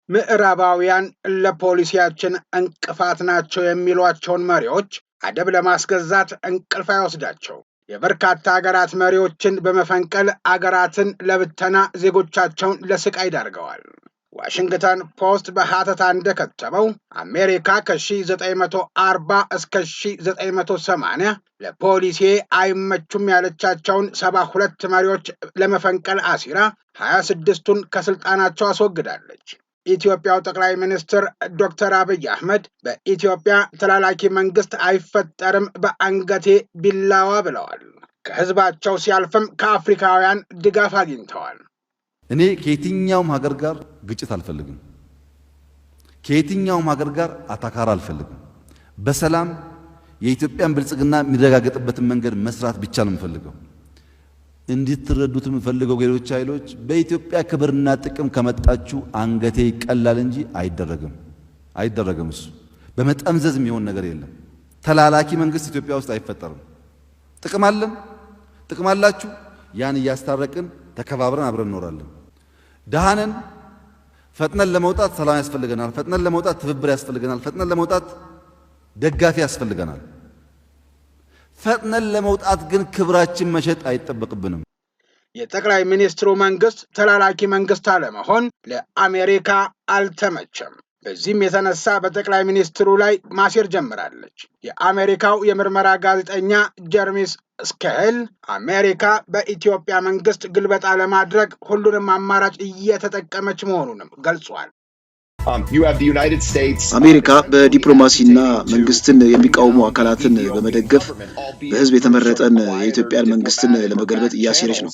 ምዕራባውያን ለፖሊሲያችን እንቅፋት ናቸው የሚሏቸውን መሪዎች አደብ ለማስገዛት እንቅልፍ አይወስዳቸው። የበርካታ ሀገራት መሪዎችን በመፈንቀል አገራትን ለብተና ዜጎቻቸውን ለስቃይ ዳርገዋል። ዋሽንግተን ፖስት በሐተታ እንደከተበው አሜሪካ ከ1940 እስከ 1980 ለፖሊሲ አይመቹም ያለቻቸውን 72 መሪዎች ለመፈንቀል አሲራ 26ቱን ከስልጣናቸው አስወግዳለች። ኢትዮጵያው ጠቅላይ ሚኒስትር ዶክተር አብይ አህመድ በኢትዮጵያ ተላላኪ መንግስት አይፈጠርም በአንገቴ ቢላዋ ብለዋል። ከህዝባቸው ሲያልፍም ከአፍሪካውያን ድጋፍ አግኝተዋል። እኔ ከየትኛውም ሀገር ጋር ግጭት አልፈልግም። ከየትኛውም ሀገር ጋር አታካራ አልፈልግም። በሰላም የኢትዮጵያን ብልጽግና የሚረጋገጥበትን መንገድ መስራት ብቻ ነው የምፈልገው። እንድትረዱት የምፈልገው ሌሎች ኃይሎች በኢትዮጵያ ክብርና ጥቅም ከመጣችሁ አንገቴ ይቀላል እንጂ አይደረግም። እሱ በመጠምዘዝ የሚሆን ነገር የለም። ተላላኪ መንግስት ኢትዮጵያ ውስጥ አይፈጠርም። ጥቅም አላችሁ፣ ያን እያስታረቅን ተከባብረን አብረን እንኖራለን። ደሃነን ፈጥነን ለመውጣት ሰላም ያስፈልገናል። ፈጥነን ለመውጣት ትብብር ያስፈልገናል። ፈጥነን ለመውጣት ደጋፊ ያስፈልገናል። ፈጥነን ለመውጣት ግን ክብራችን መሸጥ አይጠበቅብንም። የጠቅላይ ሚኒስትሩ መንግስት ተላላኪ መንግስት አለመሆን ለአሜሪካ አልተመቸም። በዚህም የተነሳ በጠቅላይ ሚኒስትሩ ላይ ማሴር ጀምራለች። የአሜሪካው የምርመራ ጋዜጠኛ ጀርሚስ ስኬል አሜሪካ በኢትዮጵያ መንግስት ግልበጣ ለማድረግ ሁሉንም አማራጭ እየተጠቀመች መሆኑንም ገልጿል። አሜሪካ በዲፕሎማሲና መንግስትን የሚቃወሙ አካላትን በመደገፍ በህዝብ የተመረጠን የኢትዮጵያን መንግስትን ለመገልበጥ እያሴረች ነው።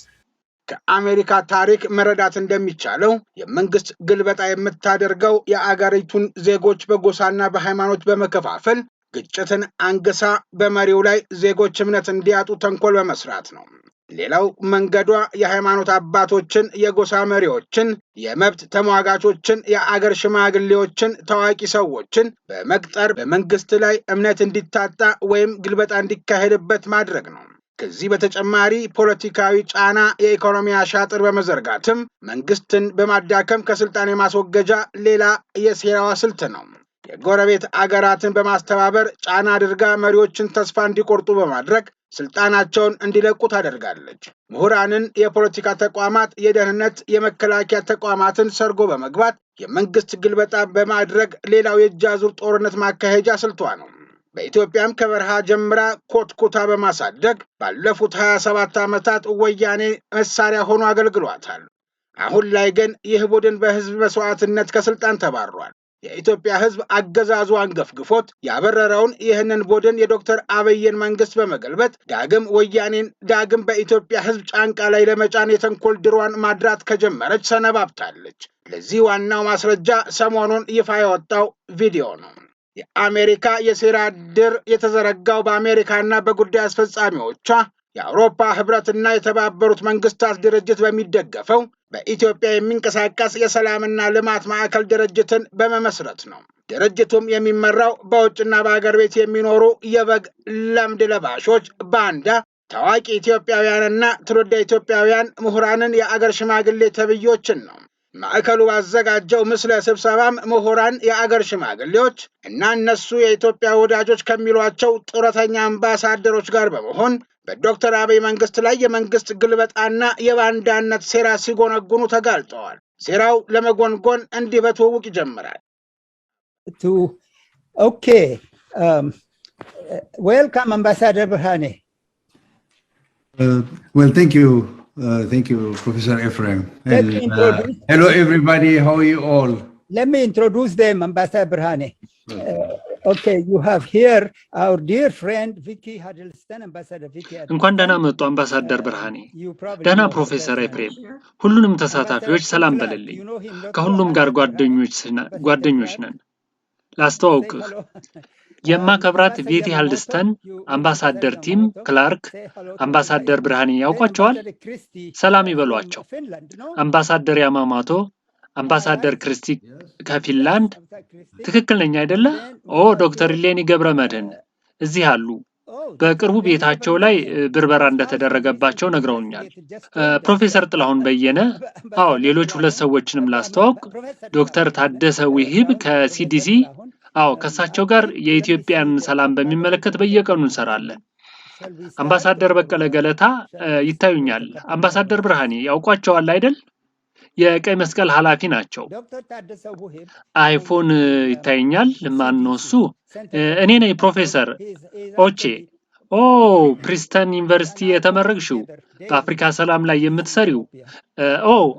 ከአሜሪካ ታሪክ መረዳት እንደሚቻለው የመንግስት ግልበጣ የምታደርገው የአገሪቱን ዜጎች በጎሳና በሃይማኖት በመከፋፈል ግጭትን አንግሳ በመሪው ላይ ዜጎች እምነት እንዲያጡ ተንኮል በመስራት ነው። ሌላው መንገዷ የሃይማኖት አባቶችን፣ የጎሳ መሪዎችን፣ የመብት ተሟጋቾችን፣ የአገር ሽማግሌዎችን፣ ታዋቂ ሰዎችን በመቅጠር በመንግስት ላይ እምነት እንዲታጣ ወይም ግልበጣ እንዲካሄድበት ማድረግ ነው። ከዚህ በተጨማሪ ፖለቲካዊ ጫና፣ የኢኮኖሚ አሻጥር በመዘርጋትም መንግስትን በማዳከም ከስልጣን የማስወገጃ ሌላ የሴራዋ ስልት ነው። የጎረቤት አገራትን በማስተባበር ጫና አድርጋ መሪዎችን ተስፋ እንዲቆርጡ በማድረግ ስልጣናቸውን እንዲለቁ ታደርጋለች። ምሁራንን፣ የፖለቲካ ተቋማት፣ የደህንነት፣ የመከላከያ ተቋማትን ሰርጎ በመግባት የመንግስት ግልበጣ በማድረግ ሌላው የእጅ አዙር ጦርነት ማካሄጃ ስልቷ ነው። በኢትዮጵያም ከበረሃ ጀምራ ኮትኩታ በማሳደግ ባለፉት 27 ዓመታት ወያኔ መሳሪያ ሆኖ አገልግሏታል። አሁን ላይ ግን ይህ ቡድን በህዝብ መስዋዕትነት ከስልጣን ተባሯል። የኢትዮጵያ ህዝብ አገዛዙ አንገፍግፎት ያበረረውን ይህንን ቡድን የዶክተር አብይን መንግስት በመገልበጥ ወያኔን ዳግም በኢትዮጵያ ህዝብ ጫንቃ ላይ ለመጫን የተንኮል ድሯን ማድራት ከጀመረች ሰነባብታለች። ለዚህ ዋናው ማስረጃ ሰሞኑን ይፋ የወጣው ቪዲዮ ነው። የአሜሪካ የሴራ ድር የተዘረጋው በአሜሪካና በጉዳይ አስፈጻሚዎቿ የአውሮፓ ህብረትና የተባበሩት መንግስታት ድርጅት በሚደገፈው በኢትዮጵያ የሚንቀሳቀስ የሰላምና ልማት ማዕከል ድርጅትን በመመስረት ነው። ድርጅቱም የሚመራው በውጭና በአገር ቤት የሚኖሩ የበግ ለምድ ለባሾች ባንዳ ታዋቂ ኢትዮጵያውያንና ትውልደ ኢትዮጵያውያን ምሁራንን፣ የአገር ሽማግሌ ተብዮችን ነው። ማዕከሉ ባዘጋጀው ምስለ ስብሰባም ምሁራን፣ የአገር ሽማግሌዎች እና እነሱ የኢትዮጵያ ወዳጆች ከሚሏቸው ጡረተኛ አምባሳደሮች ጋር በመሆን በዶክተር አብይ መንግስት ላይ የመንግስት ግልበጣና የባንዳነት ሴራ ሲጎነጉኑ ተጋልጠዋል። ሴራው ለመጎንጎን እንዲህ በትውውቅ ይጀምራል። ዌልካም አምባሳደር ብርሃኔ። Thank you, Professor Ephraim. And, hello, everybody. How are you all? Let me introduce them, Ambassador Burhane. Okay, you have here our dear friend Vicky Huddleston, Ambassador Vicky. እንኳን ደህና መጡ አምባሳደር ብርሃኔ። ደህና ፕሮፌሰር ኤፍሬም። ሁሉንም ተሳታፊዎች ሰላም በልልኝ። ከሁሉም ጋር ጓደኞች ነን። ላስተዋውቅህ የማከብራት ቪቲ ሃልድስተን፣ አምባሳደር ቲም ክላርክ፣ አምባሳደር ብርሃኔ ያውቋቸዋል? ሰላም ይበሏቸው። አምባሳደር ያማማቶ፣ አምባሳደር ክርስቲ ከፊንላንድ ትክክል ነኝ አይደለ? ዶክተር ኢሌኒ ገብረመድህን እዚህ አሉ። በቅርቡ ቤታቸው ላይ ብርበራ እንደተደረገባቸው ነግረውኛል። ፕሮፌሰር ጥላሁን በየነ፣ ሌሎች ሁለት ሰዎችንም ላስተዋውቅ። ዶክተር ታደሰ ውሂብ ከሲዲሲ፣ ከሳቸው ጋር የኢትዮጵያን ሰላም በሚመለከት በየቀኑ እንሰራለን። አምባሳደር በቀለ ገለታ ይታዩኛል። አምባሳደር ብርሃኔ ያውቋቸዋል አይደል? የቀይ መስቀል ኃላፊ ናቸው። አይፎን ይታየኛል። ማን ነው እሱ? እኔ ነኝ ፕሮፌሰር ኦቼ። ፕሪስተን ዩኒቨርሲቲ የተመረቅሽው በአፍሪካ ሰላም ላይ የምትሰሪው።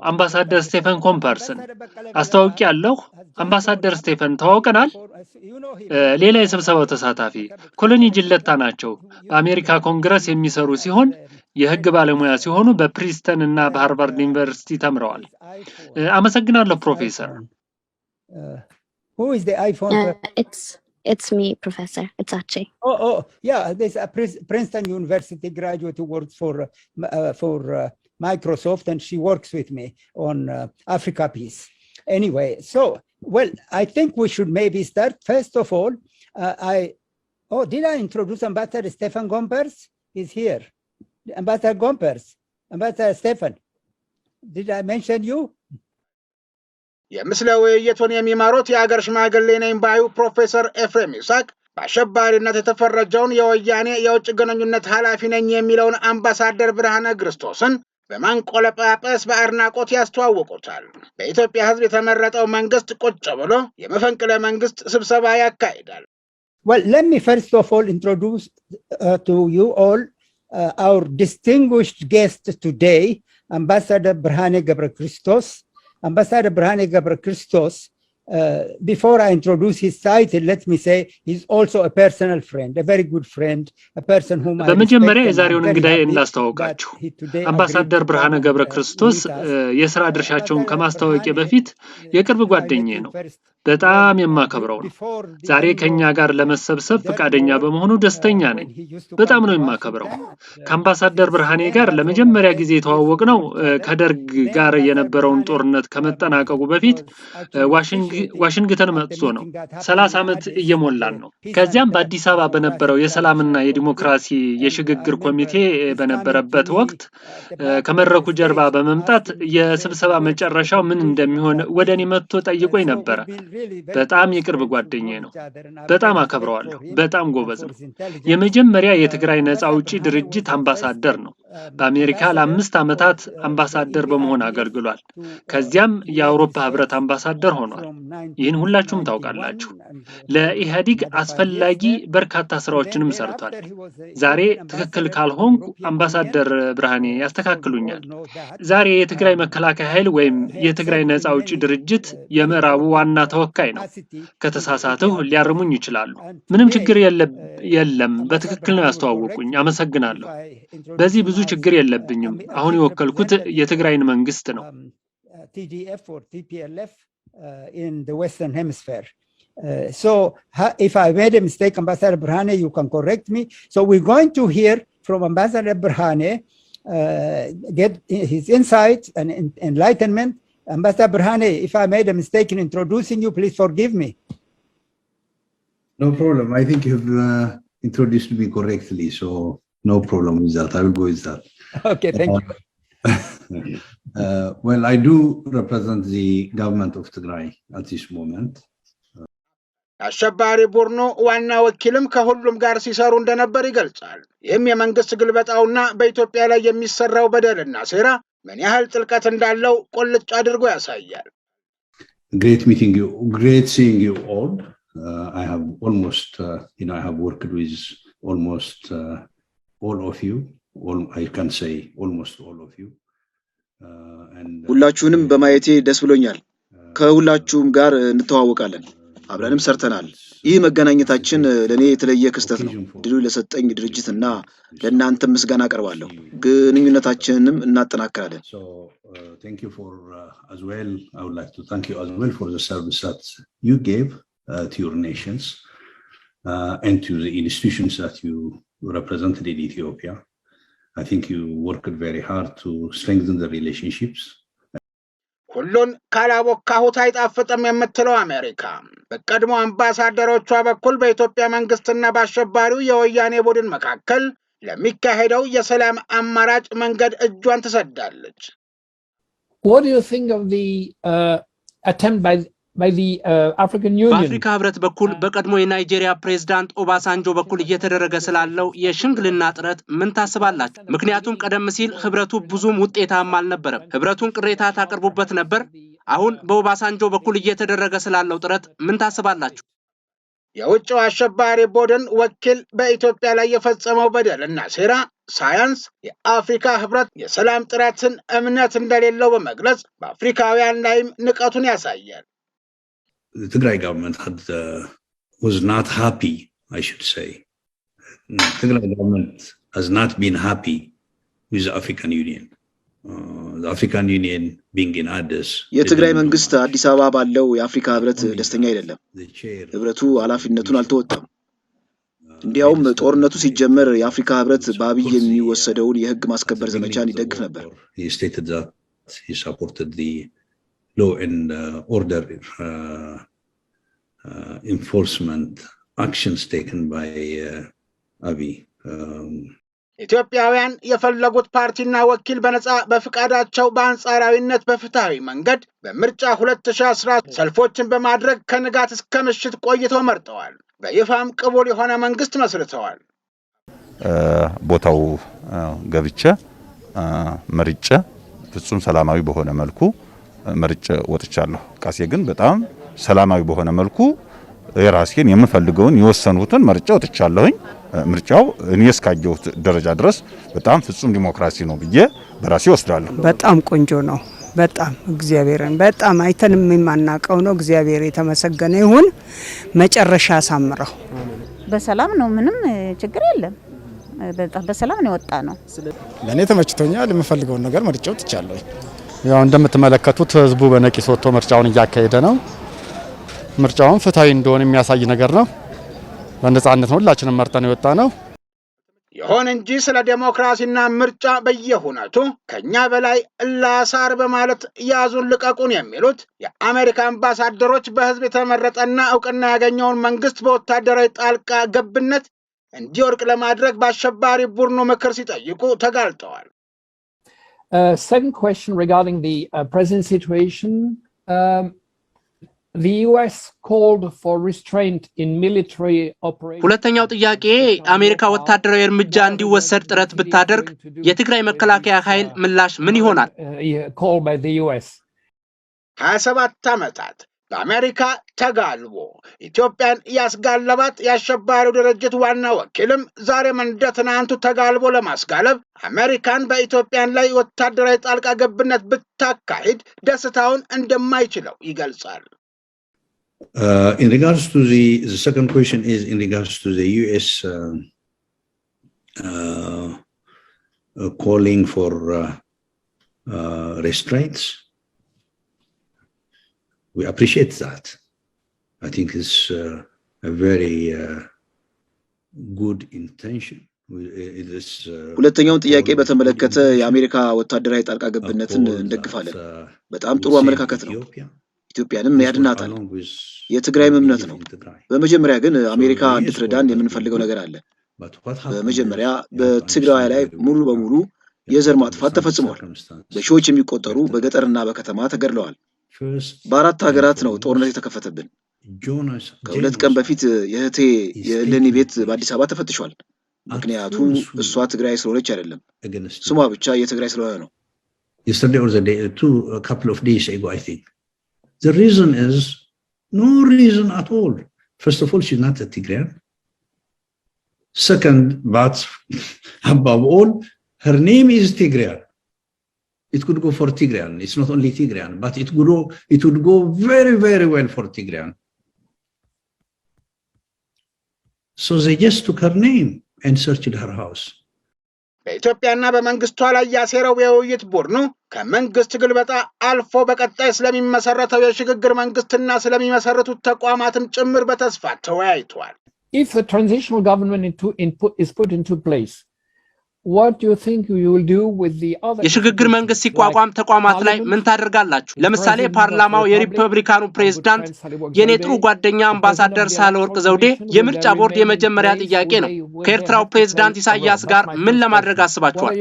አምባሳደር ስቴፈን ኮምፐርስን አስተዋውቂያለሁ። አምባሳደር ስቴፈን ተዋውቀናል። ሌላ የስብሰባው ተሳታፊ ኮሎኒ ጅለታ ናቸው። በአሜሪካ ኮንግረስ የሚሰሩ ሲሆን የህግ ባለሙያ ሲሆኑ በፕሪስተን እና በሃርቫርድ ዩኒቨርሲቲ ተምረዋል። አመሰግናለሁ ፕሮፌሰር። Who is the iPhone? It's me, Professor. It's Ache. Yeah. There's a Princeton University graduate who works for Microsoft, and she works with me on Africa Peace. Anyway, I think we should maybe start. First of all, did I introduce Ambassador Stefan Gompers? He's here. Ambassador Gompers, Ambassador Stefan, did I mention you? የምስለ ውይይቱን የሚመሩት የአገር ሽማግሌ ነኝ ባዩ ፕሮፌሰር ኤፍሬም ይስሐቅ በአሸባሪነት የተፈረጀውን የወያኔ የውጭ ግንኙነት ኃላፊ ነኝ የሚለውን አምባሳደር ብርሃነ ክርስቶስን በማንቆለጳጰስ በአድናቆት ያስተዋውቁታል። በኢትዮጵያ ሕዝብ የተመረጠው መንግስት ቁጭ ብሎ የመፈንቅለ መንግስት ስብሰባ ያካሂዳል። Well, let me first of all introduce to you all our distinguished guest today, Ambassador Birhane Gebrekristos. Ambassador Birhane Gebrekristos, before I introduce his title, let me say he's also a personal friend, a very good friend, a person whom I በመጀመሪያ የዛሬውን እንግዳዬ እናስተዋውቃችሁ። አምባሳደር ብርሃነ ገብረክርስቶስ የሥራ ድርሻቸውን ከማስተዋወቂያ በፊት የቅርብ ጓደኛዬ ነው። በጣም የማከብረው ነው። ዛሬ ከኛ ጋር ለመሰብሰብ ፈቃደኛ በመሆኑ ደስተኛ ነኝ። በጣም ነው የማከብረው። ከአምባሳደር ብርሃኔ ጋር ለመጀመሪያ ጊዜ የተዋወቅነው ከደርግ ጋር የነበረውን ጦርነት ከመጠናቀቁ በፊት ዋሽንግተን መጥቶ ነው። 30 ዓመት እየሞላን ነው። ከዚያም በአዲስ አበባ በነበረው የሰላምና የዲሞክራሲ የሽግግር ኮሚቴ በነበረበት ወቅት ከመድረኩ ጀርባ በመምጣት የስብሰባ መጨረሻው ምን እንደሚሆን ወደኔ መጥቶ ጠይቆኝ ነበር። በጣም የቅርብ ጓደኛዬ ነው። በጣም አከብረዋለሁ። በጣም ጎበዝ ነው። የመጀመሪያ የትግራይ ነፃ አውጪ ድርጅት አምባሳደር ነው። በአሜሪካ ለ5 ዓመታት አምባሳደር በመሆን አገልግሏል። ከዚያም የአውሮፓ ህብረት አምባሳደር ሆኗል። ይህን ሁላችሁም ታውቃላችሁ። ለኢህአዲግ አስፈላጊ በርካታ ስራዎችንም ሰርቷል። ዛሬ ትክክል ካልሆንኩ አምባሳደር ብርሃኔ ያስተካክሉኛል። ዛሬ የትግራይ መከላከያ ኃይል ወይም የትግራይ ነፃ አውጪ ድርጅት የምዕራቡ ዋና ተወካይ ነው። ከተሳሳተው ሊያርሙኝ ይችላሉ። ምንም ችግር የለም። በትክክል ነው ያስተዋወቁኝ። አመሰግናለሁ። በዚህ ብዙ ችግር የለብኝም። አሁን የወከልኩት የትግራይን መንግስት ነው። TDF or TPLF in the Western Hemisphere. So if I made a mistake, Ambassador Birhane, you can correct me. So we're going to hear from Ambassador Birhane, get his insights and enlightenment. Ambassador Birhane, if I made a mistake in introducing you, please forgive me. No problem. I think you've introduced me correctly, so no problem with that. I will go with that. Okay, thank you. Well, I do represent the government of Tigray at this moment. አሸባሪ ቡድኑ ዋና ወኪልም ከሁሉም ጋር ሲሰሩ እንደነበር ይገልጻል። ይህም የመንግስት ግልበጣውና በኢትዮጵያ ላይ የሚሰራው በደልና ሴራ ምን ያህል ጥልቀት እንዳለው ቁልጭ አድርጎ ያሳያል። Great meeting you. Great seeing you all. I have almost, I have worked with almost all of you. I can say almost all of you. ሁላችሁንም በማየቴ ደስ ብሎኛል። ከሁላችሁም ጋር እንተዋወቃለን። አብረንም ሰርተናል። ይህ መገናኘታችን ለኔ የተለየ ክስተት ነው። ድሉ ለሰጠኝ ድርጅትና ለእናንተ ምስጋና አቀርባለሁ። ግንኙነታችንንም እናጠናክራለን። So thank you for as well. I would like to thank you as well for the service that you gave to your nations. and to the institutions that you represented in Ethiopia. I think you worked very hard to strengthen the relationships. ሁሉን ካላቦካሁት አይጣፍጥም የምትለው አሜሪካ በቀድሞ አምባሳደሮቿ በኩል በኢትዮጵያ መንግስትና በአሸባሪው የወያኔ ቡድን መካከል ለሚካሄደው የሰላም አማራጭ መንገድ እጇን ትሰዳለች። What do you think of the attempt by the African Union? በአፍሪካ ህብረት በኩል በቀድሞ የናይጄሪያ ፕሬዝዳንት ኦባሳንጆ በኩል እየተደረገ ስላለው የሽምግልና ጥረት ምን ታስባላችሁ? ምክንያቱም ቀደም ሲል ህብረቱ ብዙም ውጤታማ አልነበረም። ህብረቱን ቅሬታ ታቀርቡበት ነበር። አሁን በኦባሳንጆ በኩል እየተደረገ ስላለው ጥረት ምን ታስባላችሁ? የውጭው አሸባሪ ቡድን ወኪል በኢትዮጵያ ላይ የፈጸመው በደልና ሴራ ሳያንስ የአፍሪካ ህብረት የሰላም ጥረትን እምነት እንደሌለው በመግለጽ በአፍሪካውያን ላይም ንቀቱን ያሳያል። The Tigray government was not happy, I should say. The Tigray government has not been happy with the African Union. The African Union being in Addis. የትግራይ መንግስት አዲስ አበባ ባለው የአፍሪካ ህብረት ደስተኛ አይደለም። ህብረቱ ኃላፊነቱን አልተወጣም። እንዲያውም ጦርነቱ ሲጀመር የአፍሪካ ህብረት በአብይ የሚወሰደውን የህግ ማስከበር ዘመቻን ይደግፍ ነበር። He stated that he supported the law and order enforcement actions taken by Abiy. ኢትዮጵያውያን የፈለጉት ፓርቲና ወኪል በነፃ በፍቃዳቸው በአንጻራዊነት በፍትሃዊ መንገድ በምርጫ 2010 ሰልፎችን በማድረግ ከንጋት እስከ ምሽት ቆይተው መርጠዋል። በይፋም ቅቡል የሆነ መንግስት መስርተዋል። ቦታው ገብቼ መርጬ ፍጹም ሰላማዊ በሆነ መልኩ መርጬ ወጥቻለሁ። ቃሴ ግን በጣም ሰላማዊ በሆነ መልኩ የራሴን የምፈልገውን የወሰኑትን መርጬ ወጥቻለሁኝ። ምርጫው እኔ እስካየሁት ደረጃ ድረስ በጣም ፍጹም ዲሞክራሲ ነው ብዬ በራሴ ወስዳለሁ። በጣም ቆንጆ ነው። በጣም እግዚአብሔርን በጣም አይተንም የማናቀው ነው። እግዚአብሔር የተመሰገነ ይሁን። መጨረሻ አሳምረው በሰላም ነው። ምንም ችግር የለም። በሰላም ነው የወጣ ነው። ለኔ ተመችቶኛል። የምፈልገውን ነገር መርጬ ወጥቻለሁ። ያው እንደምትመለከቱት ህዝቡ በነቂስ ወጥቶ ምርጫውን እያካሄደ ነው። ምርጫውን ፍትሃዊ እንደሆነ የሚያሳይ ነገር ነው። በነጻነት ነው ሁላችንም መርጠን የወጣ ነው። ይሁን እንጂ ስለ ዲሞክራሲና ምርጫ በየሁነቱ ከኛ በላይ ላሳር በማለት ያዙን ልቀቁን የሚሉት የአሜሪካ አምባሳደሮች በህዝብ የተመረጠና እውቅና ያገኘውን መንግስት በወታደራዊ ጣልቃ ገብነት እንዲወርቅ ለማድረግ በአሸባሪ ቡድኑ ምክር ሲጠይቁ ተጋልጠዋል። Second question regarding the present situation. The US called for restraint in military operations. ሁለተኛው ጥያቄ አሜሪካ ወታደራዊ እርምጃ እንዲወሰድ ጥረት ብታደርግ የትግራይ መከላከያ ኃይል ምላሽ ምን ይሆናል? Called by the US. 27 ዓመታት በአሜሪካ ተጋልቦ ኢትዮጵያን ያስጋለባት የአሸባሪው ድርጅት ዋና ወኪልም ዛሬም እንደ ትናንቱ ተጋልቦ ለማስጋለብ አሜሪካን በኢትዮጵያን ላይ ወታደራዊ ጣልቃ ገብነት ብታካሂድ ደስታውን እንደማይችለው ይገልጻል። In regards to the second question is in regards to the US calling for restraints. We appreciate that. I think it's a very good intention. ሁለተኛውን ጥያቄ በተመለከተ የአሜሪካ ወታደራዊ ጣልቃ ገብነትን እንደግፋለን። በጣም ጥሩ አመለካከት ነው። ኢትዮጵያንም ያድናታል። የትግራይም እምነት ነው። በመጀመሪያ ግን አሜሪካ እንድትረዳን የምንፈልገው ነገር አለ። በመጀመሪያ በትግራይ ላይ ሙሉ በሙሉ የዘር ማጥፋት ተፈጽሟል። በሺዎች የሚቆጠሩ በገጠርና በከተማ ተገድለዋል። በአራት ሀገራት ነው ጦርነት የተከፈተብን። ከሁለት ቀን በፊት የእህቴ የእልኒ ቤት በአዲስ አበባ ተፈትሿል። ምክንያቱም እሷ ትግራይ ስለሆነች አይደለም፣ ስሟ ብቻ የትግራይ ስለሆነ ነው። Yesterday or the day, a couple of days ago, I think. The reason is no reason at all. First of all, she's not a Tigrayan. Second, but above all, her name is Tigrayan. It could go for Tigrayan. It's not only Tigrayan, but it would go very, very well for Tigrayan. So they just took her name and searched her house. በኢትዮጵያና በመንግስቷ ላይ ያሴረው የውይይት ቡድኑ ከመንግስት ግልበጣ አልፎ በቀጣይ ስለሚመሰረተው የሽግግር መንግስትና ስለሚመሰረቱት ተቋማትም ጭምር በተስፋ ተወያይቷል። if the transitional government is put into place, what do you think you will do with the other? የሽግግር መንግስት ሲቋቋም ተቋማት ላይ ምን ታደርጋላችሁ? ለምሳሌ ፓርላማው የሪፐብሊካኑ ፕሬዝዳንት የኔጥሩ ጓደኛ አምባሳደር ሳህለወርቅ ዘውዴ የምርጫ ቦርድ የመጀመሪያ ጥያቄ ነው። ከኤርትራው ፕሬዝዳንት ኢሳያስ ጋር ምን ለማድረግ አስባችኋል?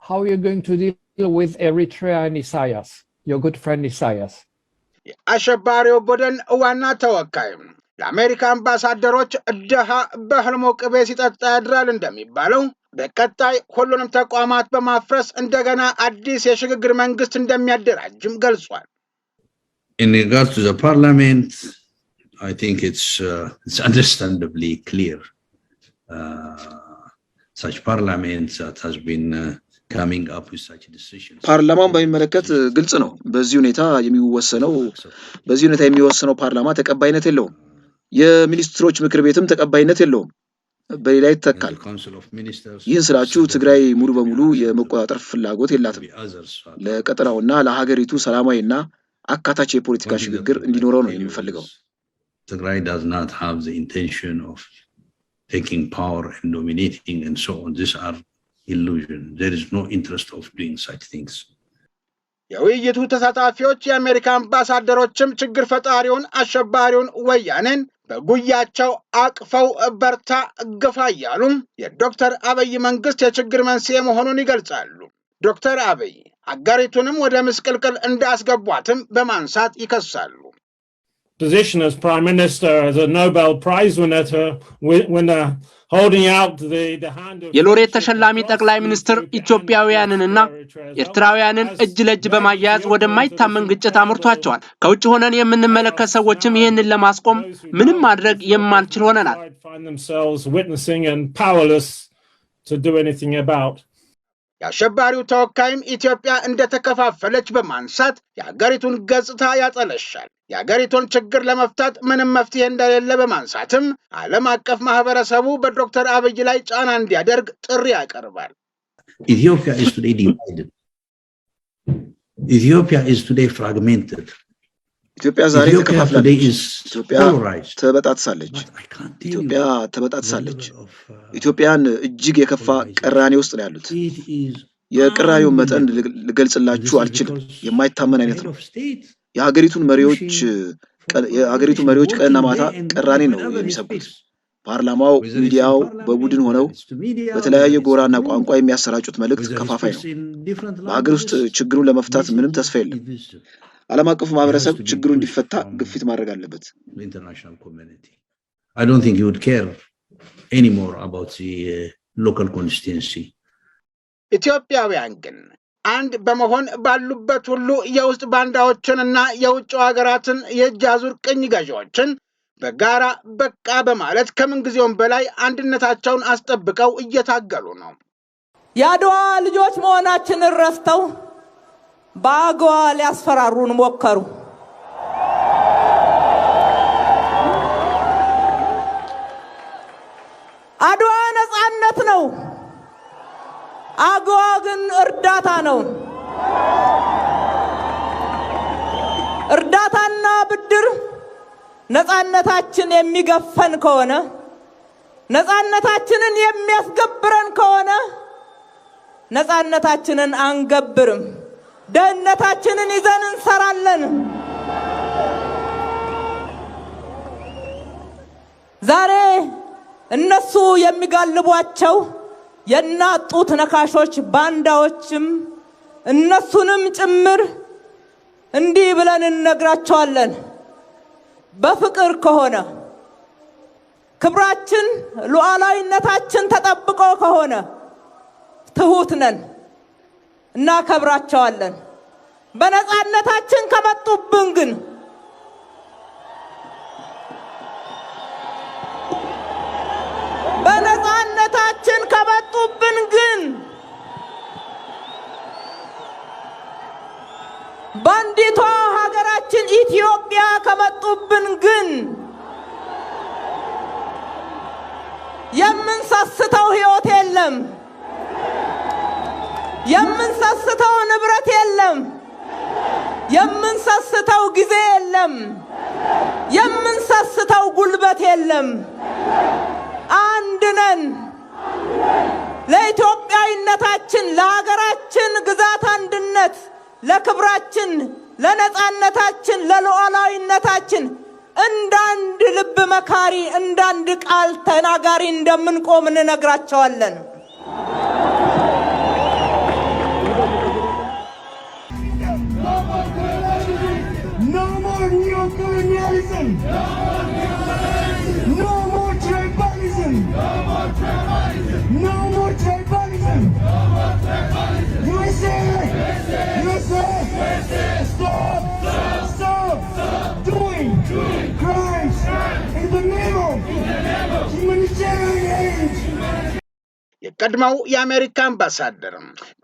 How are you going to deal with Eritrea and Isaias, your good friend Isaias? አሸባሪው ቡድን ዋና ተወካይ ለአሜሪካ አምባሳደሮች ደሃ በህልሙ ቅቤ ሲጠጣ ያድራል እንደሚባለው በቀጣይ ሁሉንም ተቋማት በማፍረስ እንደገና አዲስ የሽግግር መንግስት እንደሚያደራጅም ገልጿል። In regards to the parliament, I think it's understandably clear. Such parliaments that has been coming up with such decisions. ፓርላማውን በሚመለከት ግልጽ ነው። በዚህ ሁኔታ የሚወሰነው ፓርላማ ተቀባይነት የለውም። የሚኒስትሮች ምክር ቤትም ተቀባይነት የለውም። በሌላ ይተካል። ይህን ስላችሁ ትግራይ ሙሉ በሙሉ የመቆጣጠር ፍላጎት የላትም። ለቀጠናውና ለሀገሪቱ ሰላማዊና አካታች የፖለቲካ ሽግግር እንዲኖረው ነው የሚፈልገው። Tigray does not have the intention of taking power and dominating and so on. These are illusions. There is no interest of doing such things. የውይይቱ ተሳታፊዎች የአሜሪካ አምባሳደሮችም ችግር ፈጣሪውን አሸባሪውን ወያኔን በጉያቸው አቅፈው በርታ ግፋ እያሉ የዶክተር አብይ መንግስት የችግር መንስኤ መሆኑን ይገልጻሉ። ዶክተር አብይ አገሪቱንም ወደ ምስቅልቅል እንዳስገቧትም በማንሳት ይከሳሉ። Position as Prime Minister, as a Nobel Prize winner, holding out the hand of የሎሬት ተሸላሚ ጠቅላይ ሚኒስትር ኢትዮጵያውያንንና ኤርትራውያንን እጅ ለእጅ በማያያዝ ወደማይታመን ግጭት አምርቷቸዋል። ከውጭ ሆነን የምንመለከት ሰዎችም ይህንን ለማስቆም ምንም ማድረግ የማንችል ሆነናል። የአሸባሪው ተወካይም ኢትዮጵያ እንደተከፋፈለች በማንሳት የሀገሪቱን ገጽታ ያጠለሻል። የሀገሪቱን ችግር ለመፍታት ምንም መፍትሄ እንደሌለ በማንሳትም ዓለም አቀፍ ማህበረሰቡ በዶክተር አብይ ላይ ጫና እንዲያደርግ ጥሪ ያቀርባል። Ethiopia is today divided. Ethiopia is today fragmented. ኢትዮጵያ ዛሬ ተከፋፍላለች። ኢትዮጵያ ተበጣጥሳለች። ኢትዮጵያን እጅግ የከፋ ቅራኔ ውስጥ ነው ያሉት። የቅራኔው መጠን ልገልጽላችሁ አልችልም። የማይታመን አይነት ነው። የሀገሪቱ መሪዎች ቀንና ማታ ቅራኔ ነው የሚሰብኩት። ፓርላማው፣ ሚዲያው በቡድን ሆነው በተለያየ ጎራና ቋንቋ የሚያሰራጩት መልእክት ከፋፋይ ነው። በሀገር ውስጥ ችግሩን ለመፍታት ምንም ተስፋ የለም። ዓለም አቀፉ ማህበረሰብ ችግሩ እንዲፈታ ግፊት ማድረግ አለበት። I don't think you would care anymore about the local constituency. ኢትዮጵያውያን ግን አንድ በመሆን ባሉበት ሁሉ የውስጥ ባንዳዎችንና የውጭ ሀገራትን የእጅ አዙር ቅኝ ገዢዎችን በጋራ በቃ በማለት ከምንጊዜውም በላይ አንድነታቸውን አስጠብቀው እየታገሉ ነው። የአድዋ ልጆች መሆናችንን ረስተው በአገዋ ሊያስፈራሩን ሞከሩ። አድዋ ነፃነት ነው፣ አገዋ ግን እርዳታ ነው። እርዳታና ብድር ነፃነታችን የሚገፈን ከሆነ፣ ነፃነታችንን የሚያስገብረን ከሆነ ነፃነታችንን አንገብርም። ደህንነታችንን ይዘን እንሰራለን። ዛሬ እነሱ የሚጋልቧቸው የእናት ጡት ነካሾች ባንዳዎችም እነሱንም ጭምር እንዲህ ብለን እንነግራቸዋለን። በፍቅር ከሆነ ክብራችን ሉዓላዊነታችን ተጠብቆ ከሆነ ትሁት ነን፣ እናከብራቸዋለን። በነፃነታችን ከመጡብን ግን ባንዲቷ ሀገራችን ኢትዮጵያ ከመጡብን ግን የምንሰስተው ህይወት የለም፣ የምንሰስተው ንብረት የለም። የምንሰስተው ጊዜ የለም። የምንሰስተው ጉልበት የለም። አንድ ነን። ለኢትዮጵያዊነታችን፣ ለሀገራችን ግዛት አንድነት፣ ለክብራችን፣ ለነጻነታችን፣ ለሉዓላዊነታችን እንዳንድ ልብ መካሪ፣ እንዳንድ ቃል ተናጋሪ እንደምንቆም እንነግራቸዋለን። No more neocolonialism. No more tribalism. No more tribalism. USA! Stop doing crimes in the name of humanitarian aid. የቀድሞው የአሜሪካ አምባሳደር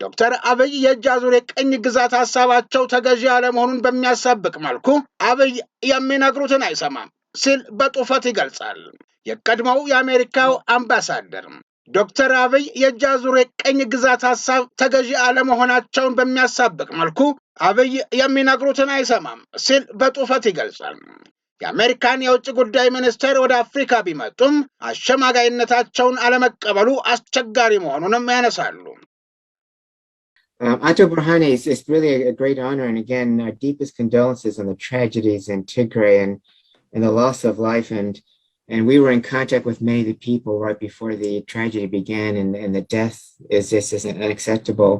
ዶክተር አብይ የእጅ አዙር የቀኝ ግዛት ሐሳባቸው ተገዢ ያለመሆኑን በሚያሳብቅ መልኩ አብይ የሚነግሩትን አይሰማም ሲል በጡፈት ይገልጻል። የቀድሞው የአሜሪካው አምባሳደር ዶክተር አብይ የእጅ አዙር የቀኝ ግዛት ሐሳብ ተገዢ ያለመሆናቸውን በሚያሳብቅ መልኩ አብይ የሚነግሩትን አይሰማም ሲል በጡፈት ይገልጻል። የአሜሪካን የውጭ ጉዳይ ሚኒስቴር ወደ አፍሪካ ቢመጡም አሸማጋይነታቸውን አለመቀበሉ አስቸጋሪ መሆኑንም ያነሳሉ። Ato Burhane, it's really a great honor, and again, our deepest condolences on the tragedies in Tigray and the loss of life, and we were in contact with many of the people right before the tragedy began, and the death is unacceptable.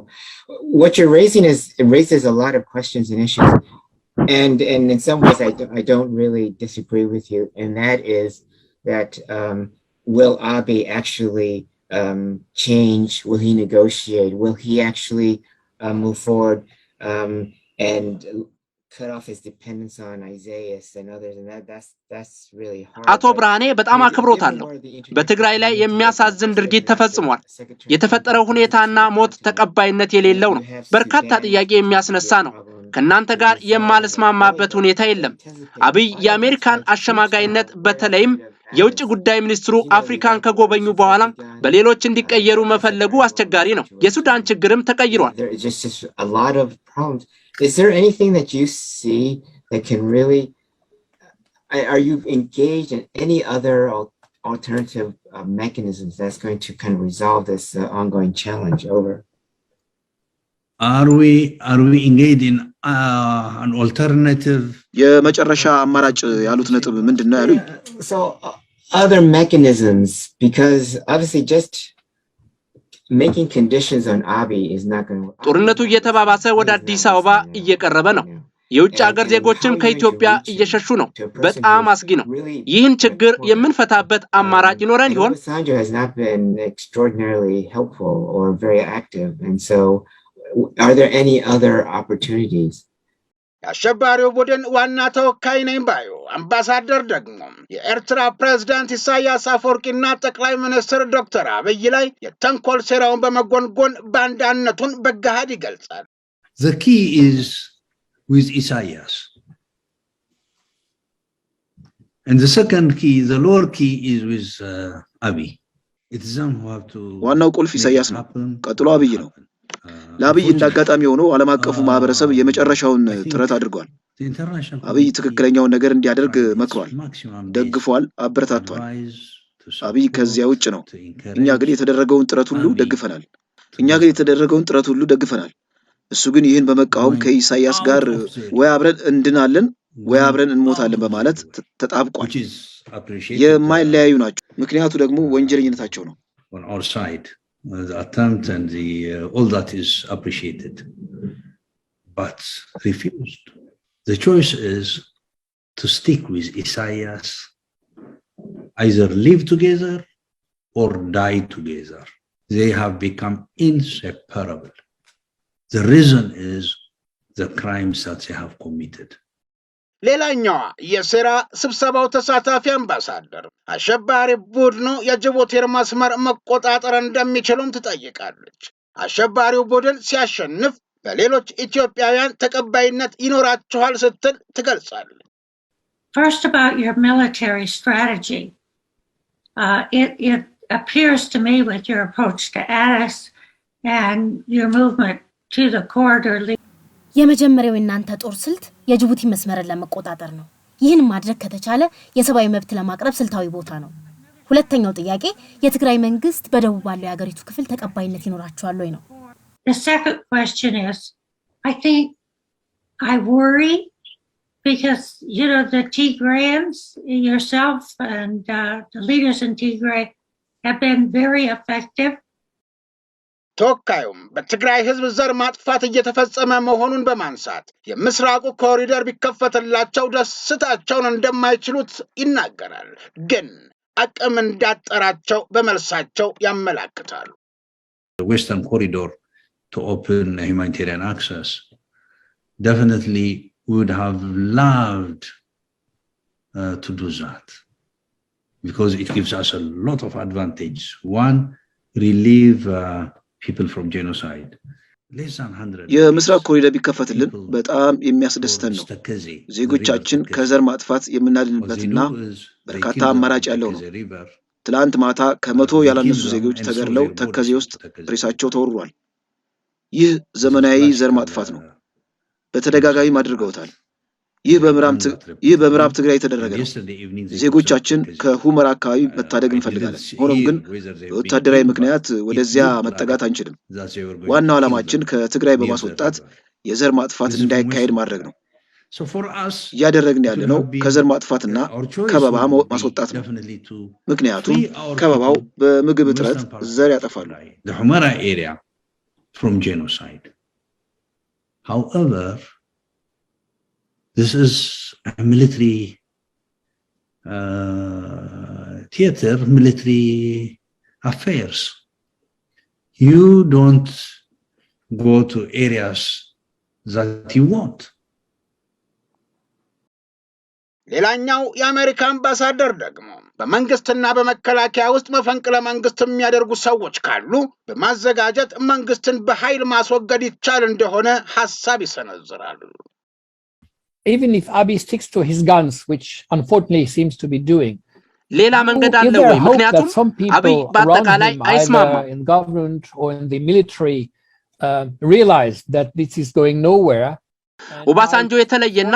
What you're raising raises a lot of questions and issues. And in some ways, I don't really disagree with you, and that is that will Abiy actually change? Will he negotiate? Will he actually move forward and cut off his dependence on Isaiah and others? And that's really hard. አቶ ብርሃኔ በጣም አክብሮታለሁ። በትግራይ ላይ የሚያሳዝን ድርጊት ተፈጽሟል። የተፈጠረው ሁኔታና ሞት ተቀባይነት የሌለው ነው። በርካታ ጥያቄ የሚያስነሳ ነው። ከናንተ ጋር የማልስማማበት ሁኔታ የለም። አብይ የአሜሪካን አሸማጋይነት በተለይም የውጭ ጉዳይ ሚኒስትሩ አፍሪካን ከጎበኙ በኋላ በሌሎች እንዲቀየሩ መፈለጉ አስቸጋሪ ነው። የሱዳን ችግርም ተቀይሯል። Is there anything that you see that can really, are you engaged in any other alternative mechanisms that's going to kind of resolve this ongoing challenge? Over. Are we engaged in an alternative? የመጨረሻ አማራጭ ያሉት ነጥብ ምንድነው ያሉኝ? So other mechanisms, because obviously just making conditions on Abiy is not going to. ጦርነቱ እየተባባሰ ወደ አዲስ አበባ እየቀረበ ነው። የውጭ ሀገር ዜጎችም ከኢትዮጵያ እየሸሹ ነው። በጣም አስጊ ነው። ይህን ችግር የምንፈታበት አማራጭ ይኖረን ይሆን? Sanjo has not been extraordinarily helpful or very active, and so are there any other opportunities? የአሸባሪው ቡድን ዋና ተወካይ ነኝ ባዩ አምባሳደር ደግሞ የኤርትራ ፕሬዝዳንት ኢሳያስ አፈወርቂና ጠቅላይ ሚኒስትር ዶክተር አብይ ላይ የተንኮል ሴራውን በመጎንጎን ባንዳነቱን በገሃድ ይገልጻል። The key is with Isaias. And the second key, the lower key is with Abiy. It's them who have to. ዋናው ቁልፍ ኢሳያስ ነው። ቀጥሎ አብይ ነው። ለአብይ እንዳጋጣሚ ሆኖ ዓለም አቀፉ ማህበረሰብ የመጨረሻውን ጥረት አድርጓል። አብይ ትክክለኛውን ነገር እንዲያደርግ መክሯል፣ ደግፏል፣ አበረታቷል። አብይ ከዚያ ውጭ ነው። እኛ ግን የተደረገውን ጥረት ሁሉ ደግፈናል። እሱ ግን ይህን በመቃወም ከኢሳያስ ጋር ወይ አብረን እንድናለን ወይ አብረን እንሞታለን በማለት ተጣብቋል። የማይለያዩ ናቸው። ምክንያቱ ደግሞ ወንጀለኝነታቸው ነው። On our side, the attempt and all that is appreciated, but refused. The choice is to stick with Isaias, either live together or die together. They have become inseparable. The reason is the crimes that they have committed. ሌላኛዋ የሴራ ስብሰባው ተሳታፊ አምባሳደር አሸባሪ ቡድኑ የጅቡቲን መስመር መቆጣጠር እንደሚችሉም ትጠይቃለች። አሸባሪው ቡድን ሲያሸንፍ በሌሎች ኢትዮጵያውያን ተቀባይነት ይኖራቸዋል ስትል ትገልጻለች። First, about your military strategy. It appears to me with your approach to Addis and your movement to the corridor. የመጀመሪያው እናንተ ጦር ስልት የጅቡቲ መስመርን ለመቆጣጠር ነው። ይህን ማድረግ ከተቻለ የሰብአዊ መብት ለማቅረብ ስልታዊ ቦታ ነው። ሁለተኛው ጥያቄ የትግራይ መንግስት በደቡብ ባለው የሀገሪቱ ክፍል ተቀባይነት ይኖራቸዋል ወይ ነው። The second question is, I think I worry because, you know, the Tigrayans, yourself and the leaders in Tigray have been very effective. ተወካዩም በትግራይ ህዝብ ዘር ማጥፋት እየተፈጸመ መሆኑን በማንሳት የምስራቁ ኮሪደር ቢከፈትላቸው ደስታቸውን እንደማይችሉት ይናገራል። ግን አቅም እንዳጠራቸው በመልሳቸው ያመላክታሉ። The Western corridor to open humanitarian access definitely would have loved to do that because it gives us a lot of advantage. One, relieve people from genocide. የምስራቅ ኮሪደር ቢከፈትልን በጣም የሚያስደስተን ነው። ዜጎቻችን ከዘር ማጥፋት የምናድንበትና በርካታ አማራጭ ያለው ነው። ትላንት ማታ ከመቶ ያላነሱ ዜጎች ተገድለው ተከዜ ውስጥ ሬሳቸው ተወርሯል። ይህ ዘመናዊ ዘር ማጥፋት ነው። በተደጋጋሚ አድርገውታል። ይህ በምዕራብ ትግራይ የተደረገ ነው። ዜጎቻችን ከሁመራ አካባቢ መታደግ እንፈልጋለን። ሆኖም ግን በወታደራዊ ምክንያት ወደዚያ መጠጋት አንችልም። ዋናው ዓላማችን ከትግራይ በማስወጣት የዘር ማጥፋት እንዳይካሄድ ማድረግ ነው። እያደረግን ያለነው ከዘር ማጥፋትና ከበባ ማስወጣት ነው። ምክንያቱም ከበባው በምግብ እጥረት ዘር ያጠፋሉ። From genocide. However, this is a military theater, military affairs. You don't go to areas that you want. ሌላኛው የአሜሪካ አምባሳደር ደግሞ በመንግስትና በመከላከያ ውስጥ መፈንቅለ መንግስት የሚያደርጉ ሰዎች ካሉ በማዘጋጀት መንግስትን በኃይል ማስወገድ ይቻል እንደሆነ ሐሳብ ይሰነዝራሉ። Even if Abiy sticks to his guns, which unfortunately seems to be doing, ሌላ መንገድ አለ ወይ? ምክንያቱም አብይ በአጠቃላይ አይስማማም። In government or in the military realize that this is going nowhere. ኦባሳንጆ የተለየና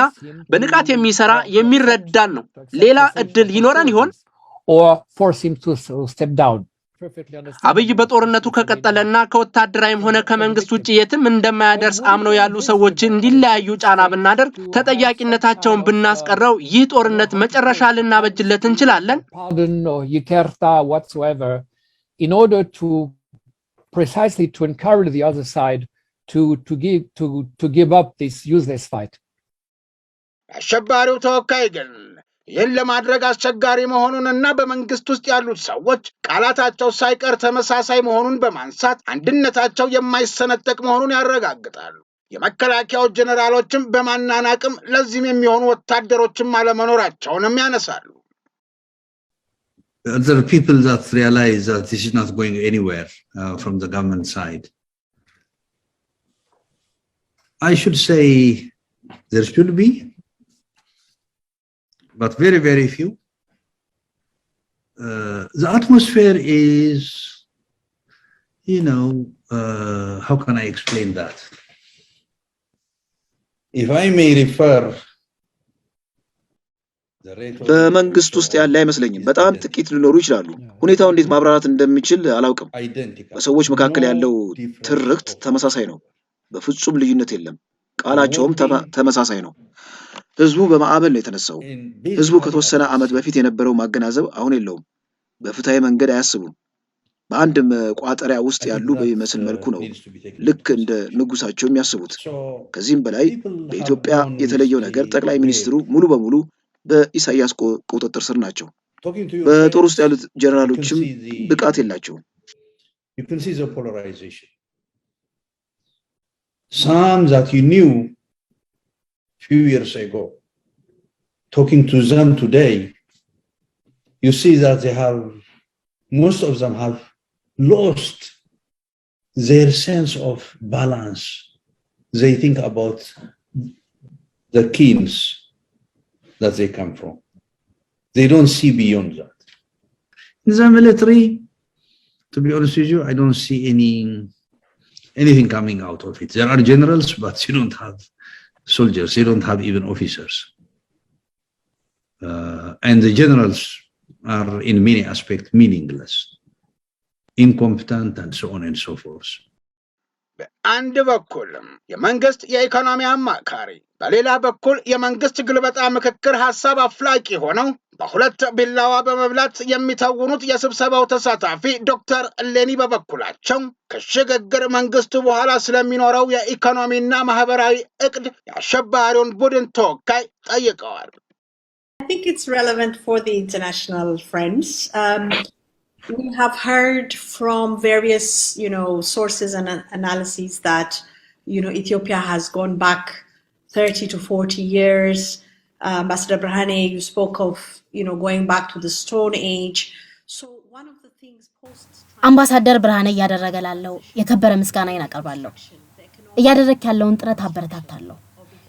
በንቃት የሚሰራ የሚረዳን ነው። ሌላ እድል ይኖረን ይሆን? Or force him to step down. አብይ በጦርነቱ ከቀጠለና ከወታደራዊም ሆነ ከመንግስት ውጪ የትም እንደማያደርስ አምነው ያሉ ሰዎችን እንዲለያዩ ጫና ብናደርግ ተጠያቂነታቸውን ብናስቀረው ይህ ጦርነት መጨረሻ ልናበጅለት እንችላለን። Pardon or yikerta whatsoever in order to precisely to encourage the other side to give up this useless fight. አሸባሪው ተወካይ ግን ይህን ለማድረግ አስቸጋሪ መሆኑንና በመንግስት ውስጥ ያሉት ሰዎች ቃላታቸው ሳይቀር ተመሳሳይ መሆኑን በማንሳት አንድነታቸው የማይሰነጠቅ መሆኑን ያረጋግጣሉ። የመከላከያው ጀነራሎችም በማናናቅም ለዚህም የሚሆኑ ወታደሮችም አለመኖራቸውንም ያነሳሉ። There are people that realize that this is not going anywhere from the government side. I should say there should be, but very, very few. The atmosphere is, you know, how can I explain that? If I may refer, በመንግስት ውስጥ ያለ አይመስለኝም። በጣም ጥቂት ሊኖሩ ይችላሉ። ሁኔታው እንዴት ማብራራት እንደሚችል አላውቅም። በሰዎች መካከል ያለው ትርክት ተመሳሳይ ነው። በፍጹም ልዩነት የለም። ቃላቸውም ተመሳሳይ ነው። ህዝቡ በማዕበል ነው የተነሳው። ህዝቡ ከተወሰነ ዓመት በፊት የነበረው ማገናዘብ አሁን የለውም። በፍትሃዊ መንገድ አያስቡም። በአንድ ቋጠሪያ ውስጥ ያሉ በሚመስል መልኩ ነው ልክ እንደ ንጉሳቸው የሚያስቡት። ከዚህም በላይ በኢትዮጵያ የተለየው ነገር ጠቅላይ ሚኒስትሩ ሙሉ በሙሉ በኢሳያስ ቁጥጥር ስር ናቸው። በጦር ውስጥ ያሉት ጀነራሎችም ብቃት የላቸውም። Some that you knew few years ago, talking to them today, you see that most of them have lost their sense of balance. They think about the kings that they come from. They don't see beyond that. In the military, to be honest with you, I don't see any anything coming out of it. There are generals, but you don't have soldiers. You don't have even officers. And the generals are in many aspects meaningless, incompetent, and so on and so forth. በአንድ በኩል የመንግስት የኢኮኖሚ አማካሪ በሌላ በኩል የመንግስት ግልበጣ ምክክር ሐሳብ አፍላቂ ሆነው በሁለት ቢላዋ በመብላት የሚታወኑት የስብሰባው ተሳታፊ ዶክተር ሌኒ በበኩላቸው ከሽግግር መንግስቱ በኋላ ስለሚኖረው የኢኮኖሚና ማህበራዊ እቅድ የአሸባሪውን ቡድን ተወካይ ጠይቀዋል። I think it's relevant for the international friends. We have heard from various, sources and analyses that, Ethiopia has gone back 30 to 40 years. Ambassador Brahane, you spoke of, going back to the Stone Age. So one of the things አምባሳደር ብርሃኔ ያደረገ ላለው የከበረ ምስጋናዬን አቀርባለሁ። እያደረክ ያለውን ጥረት አበረታታለሁ።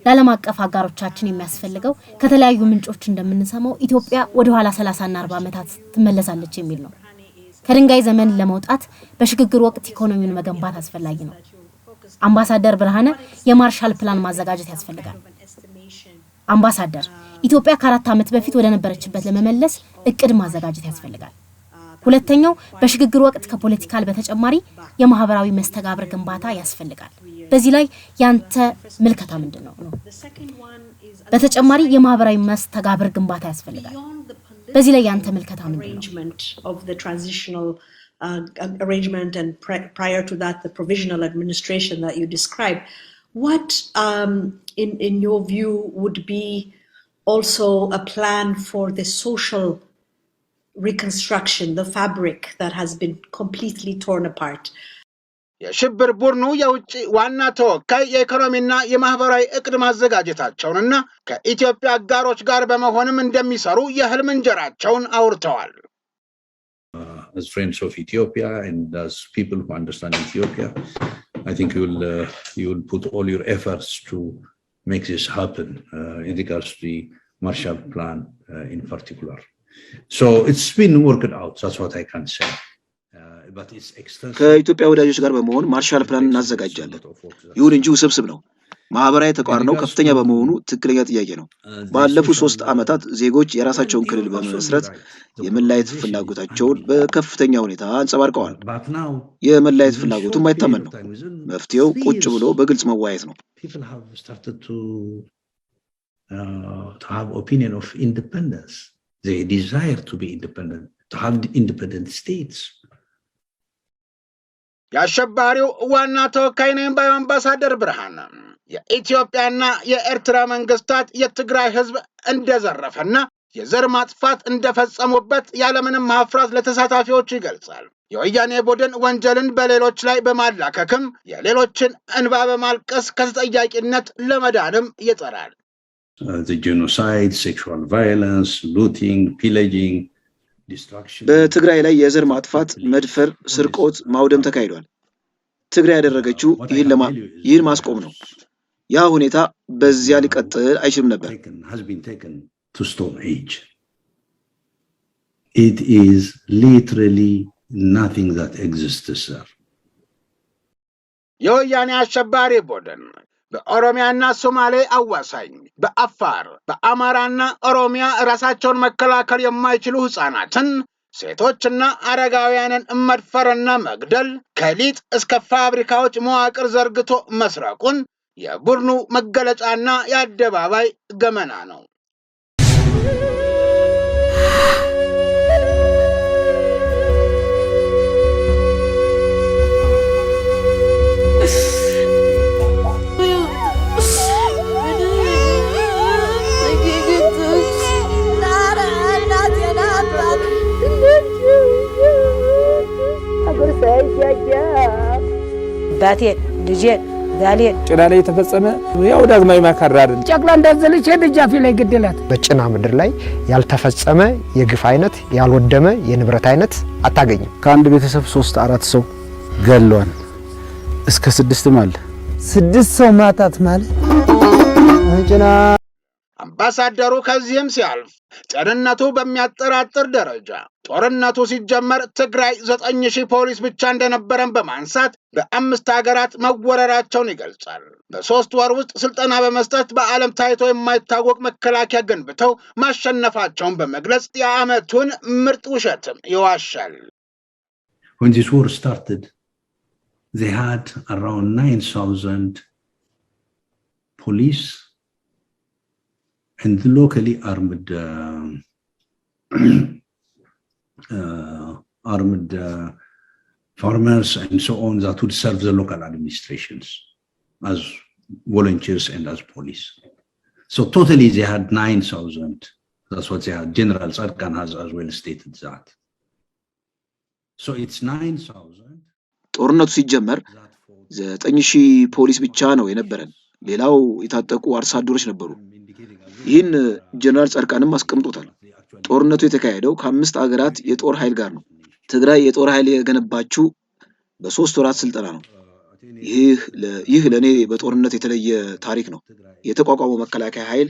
ለዓለም አቀፍ አጋሮቻችን የሚያስፈልገው ከተለያዩ ምንጮች እንደምንሰማው ኢትዮጵያ ወደ ኋላ 30 እና 40 ዓመታት ትመለሳለች የሚል ነው። ከድንጋይ ዘመን ለመውጣት በሽግግር ወቅት ኢኮኖሚውን መገንባት አስፈላጊ ነው። አምባሳደር ብርሃኔ የማርሻል ፕላን ማዘጋጀት ያስፈልጋል። አምባሳደር ኢትዮጵያ ከ4 ዓመት በፊት ወደ ነበረችበት ለመመለስ እቅድ ማዘጋጀት ያስፈልጋል። ሁለተኛው በሽግግር ወቅት ከፖለቲካል በተጨማሪ የማህበራዊ መስተጋብር ግንባታ ያስፈልጋል። በዚህ ላይ ያንተ ምልከታ ምንድነው? በተጨማሪ የማህበራዊ መስተጋብር ግንባታ ያስፈልጋል። በዚህ ላይ ያንተ ምልከታ ምንድነው? Arrangement and prior to that the provisional administration that you described, what in your view would be also a plan for the social reconstruction, the fabric that has been completely torn apart? የሽብር ቡድኑ የውጭ ዋና ተወካይ የኢኮኖሚና የማህበራዊ እቅድ ማዘጋጀታቸውንና ከኢትዮጵያ አጋሮች ጋር በመሆንም እንደሚሰሩ የህልም እንጀራቸውን አውርተዋል። As friends of Ethiopia and as people who understand Ethiopia, I think you will put all your efforts to make this happen in regards to the Marshall Plan in particular. So it's been worked out. That's what I can say. ከኢትዮጵያ ወዳጆች ጋር በመሆን ማርሻል ፕላን እናዘጋጃለን። ይሁን እንጂ ውስብስብ ነው። ማህበራዊ ተቋርነው ከፍተኛ በመሆኑ ትክክለኛ ጥያቄ ነው። ባለፉት 3 ዓመታት ዜጎች የራሳቸውን ክልል በመመስረት የመላየት ፍላጎታቸውን በከፍተኛ ሁኔታ አንጸባርቀዋል። የመላየት ፍላጎቱም አይታመን ነው። መፍትሄው ቁጭ ብሎ በግልጽ መወያየት ነው። To have opinion of independence. They desire to be independent, to have independent states. የአሸባሪው ዋና ተወካይ ነኝ ባዩ አምባሳደር ብርሃኔ የኢትዮጵያና የኤርትራ መንግስታት የትግራይ ህዝብ እንደዘረፈና የዘር ማጥፋት እንደፈጸሙበት ያለምንም ማፍራት ለተሳታፊዎች ይገልጻል። የወያኔ ቡድን ወንጀልን በሌሎች ላይ በማላከክም የሌሎችን እንባ በማልቀስ ከተጠያቂነት ለመዳንም ይጥራል። The genocide, sexual violence, looting, pillaging, destruction. በትግራይ ላይ የዘር ማጥፋት፣ መድፈር፣ ስርቆት፣ ማውደም ተካሂዷል። ትግራይ ያደረገችው ይህን ማስቆም ነው። ያ ሁኔታ በዚያ ሊቀጥል አይችልም ነበር። Has been taken to Stone Age. It is literally nothing that exists, sir. የወያኔ አሸባሪ ቡድን በኦሮሚያና ሶማሌ አዋሳኝ በአፋር በአማራና ኦሮሚያ ራሳቸውን መከላከል የማይችሉ ህፃናትን ሴቶችና አረጋውያንን መድፈርና መግደል ከሊጥ እስከ ፋብሪካዎች መዋቅር ዘርግቶ መስራቁን የቡድኑ መገለጫና የአደባባይ ገመና ነው። ባቴን ልጄን ዳሌን ጭና ላይ የተፈጸመ ያው ዳግማዊ ማካራድ ጨቅላ እንዳዘለች ደጃፊ ላይ ግድላት። በጭና ምድር ላይ ያልተፈጸመ የግፍ አይነት ያልወደመ የንብረት አይነት አታገኝም። ከአንድ ቤተሰብ 3-4 ሰው ገሏል። እስከ 6 ማለት 6 ሰው ማታት ማለት ጭና አምባሳደሩ ከዚህም ሲያልፍ ጤንነቱ በሚያጠራጥር ደረጃ ጦርነቱ ሲጀመር ትግራይ 9000 ፖሊስ ብቻ እንደነበረን በማንሳት በአምስት ሀገራት መወረራቸውን ይገልጻል። በ3 ወር ውስጥ ስልጠና በመስጠት በዓለም ታይቶ የማይታወቅ መከላከያ ገንብተው ማሸነፋቸውን በመግለጽ የዓመቱን ምርጥ ውሸትም ይዋሻል። When this war started, they had around 9,000 police and locally armed farmers and so on that would serve the local administrations as volunteers and as police. So totally they had 9,000. That's what they had. General Sarkan has as well stated that. So it's 9,000. ጦርነቱ ሲጀመር 9000 ፖሊስ ብቻ ነው የነበረን። ሌላው የታጠቁ አርሶ አደሮች ነበሩ። ይህን ጀነራል ጻድቃንም አስቀምጦታል። ጦርነቱ የተካሄደው ከ5 ሀገራት የጦር ኃይል ጋር ነው። ትግራይ የጦር ኃይል የገነባችው በ3 ወራት ስልጠና ነው። ይህ ለኔ በጦርነት የተለየ ታሪክ ነው። የተቋቋመው መከላከያ ኃይል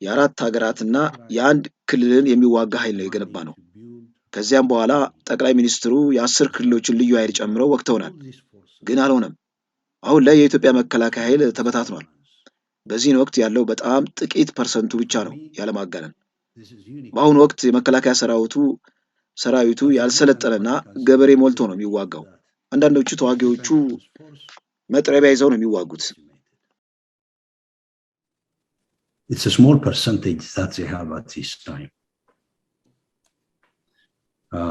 የ4 ሀገራትና የ1 ክልልን የሚዋጋ ኃይል ነው የገነባ ነው። ከዚያም በኋላ ጠቅላይ ሚኒስትሩ የ10 ክልሎችን ልዩ ኃይል ጨምረው ወቅተውናል። ግን አልሆነም። አሁን ላይ የኢትዮጵያ መከላከያ ኃይል ተበታትኗል። በዚህ ወቅት ያለው በጣም ጥቂት ፐርሰንቱ ብቻ ነው ያለማጋነን። በአሁኑ ወቅት የመከላከያ ሰራዊቱ ያልሰለጠነና ገበሬ ሞልቶ ነው የሚዋጋው። አንዳንዶቹ ተዋጊዎቹ መጥረቢያ ይዘው ነው የሚዋጉት። It's a small percentage that they have at this time.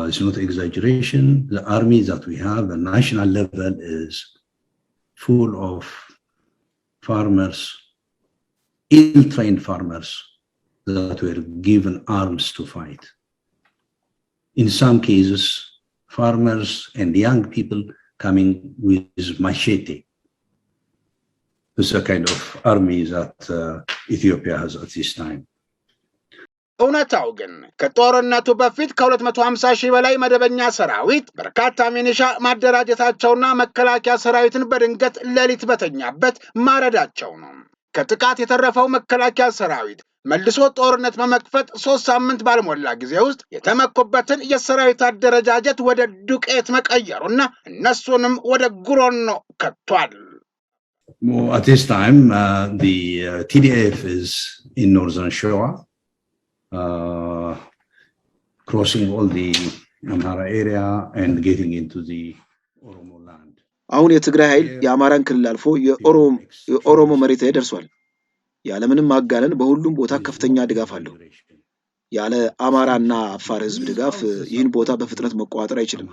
It's not exaggeration. The army that we have at national level is full of farmers, ill-trained farmers that were given arms to fight. In some cases, farmers and young people coming with machete. It's a kind of army that Ethiopia has at this time. እውነታው ግን ከጦርነቱ በፊት ከ250 ሺህ በላይ መደበኛ ሰራዊት በርካታ ሚኒሻ ማደራጀታቸውና መከላከያ ሰራዊትን በድንገት ሌሊት በተኛበት ማረዳቸው ነው። ከጥቃት የተረፈው መከላከያ ሰራዊት መልሶ ጦርነት በመክፈት 3 ሳምንት ባልሞላ ጊዜ ውስጥ የተመኩበትን የሰራዊት አደረጃጀት ወደ ዱቄት መቀየሩና እነሱንም ወደ ጉሮኖ ከቷል። At this time, the TDF is in northern Showa, crossing all the Amhara area and getting into the Oromo land. አሁን የትግራይ ኃይል የአማራን ክልል አልፎ የኦሮሞ መሬት ላይ ደርሷል። ያለምንም ማጋነን በሁሉም ቦታ ከፍተኛ ድጋፍ አለው። ያለ አማራና አፋር ህዝብ ድጋፍ ይህን ቦታ በፍጥነት መቆጣጠር አይችልም።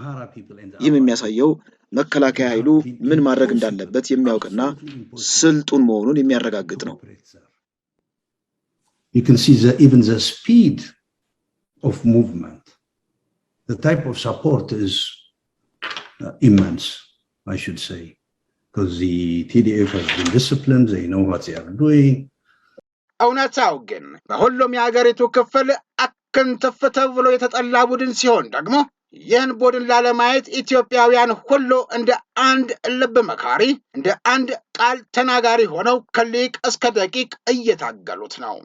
ይህም የሚያሳየው መከላከያ ኃይሉ ምን ማድረግ እንዳለበት የሚያውቅና ስልጡን መሆኑን የሚያረጋግጥ ነው። You can see even the speed of movement. The type of support is immense, I should say, because the TDF has been disciplined, they know what they are doing. እውነታው ግን በሁሉም የሀገሪቱ ክፍል አክንትፍ ተብሎ የተጠላ ቡድን ሲሆን ደግሞ ይህን ቡድን ላለማየት ኢትዮጵያውያን ሁሉ እንደ አንድ ልብ መካሪ እንደ አንድ ቃል ተናጋሪ ሆነው ከሊቅ እስከ ደቂቅ እየታገሉት ነው።